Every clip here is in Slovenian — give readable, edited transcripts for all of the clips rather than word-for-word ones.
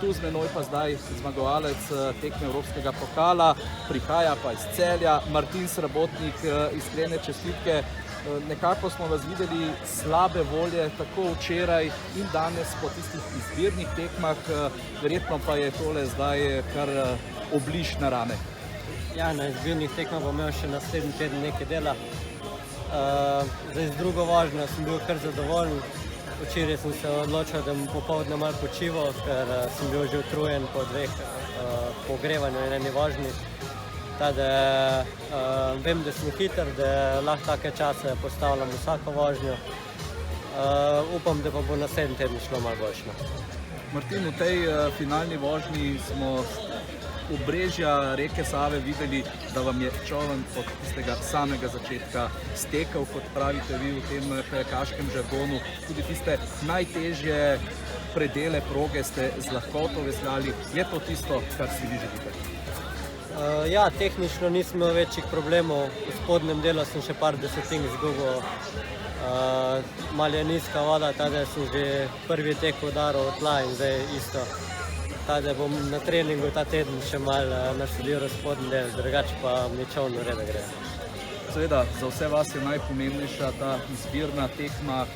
Tu z menoj pa zdaj zmagovalec tekme Evropskega pokala, prihaja pa iz Celja, Martin Srabotnik, iskrene čestitke. Nekako smo vas videli slabe volje tako včeraj in danes po tistih izbirnih tekmah, verjetno pa je tole zdaj kar obliž na rane. Ja, na izbirnih tekmah bom imel še naslednji teden nekaj dela. Zdaj z drugo vožnjo sem bil kar zadovoljen. Včeraj sem se odločil, da bom popoldne malo počival, ker sem bil že utrujen po dveh pogrevanju in eni vožnji. Vem, da sem hiter, da lahko take čase postavljam vsako vožnjo. Upam, da pa bo naslednji teden šlo malo boljše. Martin, v tej finalni vožnji smo obrežja reke Save videli, da vam je čoln od tistega samega začetka stekel, kot pravite vi v tem kajakaškem žargonu. Tudi tiste najtežje predele proge ste z lahkoto veslali. Je to tisto, kar si vi želite? Ja, tehnično nisem imel večjih problemov. V spodnjem delu sem še par desetink izgubil. Malo je nizka voda, tada sem že prvi tek udaril od tla in zdaj isto. Tada bom na treningu ta teden še malo naštudiral spodnji del, drugače pa mi čoln v redu gre. Seveda, za vse vas je najpomembnejša ta izbirna tekma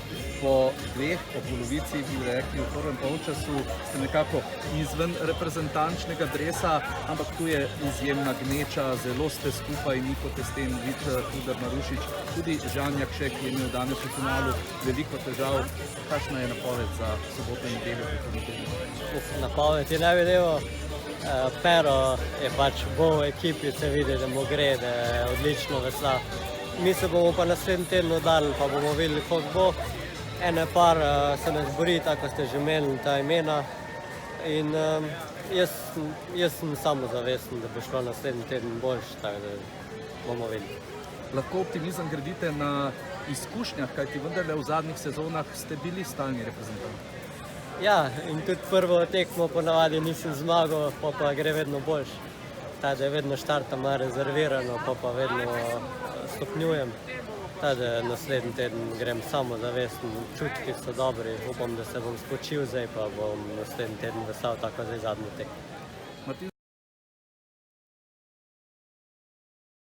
po dveh, po polovici, bi rekli, v prvem polčasu ste nekako izven reprezentančnega dresa, ampak tu je izjemna gneča, zelo ste skupaj, Niko Testen, Vid Tudor Marušič, tudi Žan Jakše, ki je imel danes v finalu veliko težav. Kakšna je napoved za soboto in nedeljo? Napoved je ne videl. Pero je pač bo v ekipi, se vidi, da mu gre, da je odlično vesla. Mi se bomo pa naslednji teden oddali, pa bomo videli, koliko bo. Ene par se nas bori, tako ste že imeli ta imena. In jaz sem samozavesten, da bo šlo naslednji teden boljše, tako da bomo videli. Lahko optimizem gradite na izkušnjah, kajti vendarle v zadnjih sezonah ste bili stalni reprezentanti. Ja, in tudi prvo tekmo ponavadi nisem zmagal, pa gre vedno boljše. Tada vedno štartam malo rezervirano, pa vedno stopnjujem. Tada naslednji teden grem samozavesten, čutki so dobri, upam, da se bom spočil zdaj, pa bom naslednji teden veslal tako zdaj zadnji tek.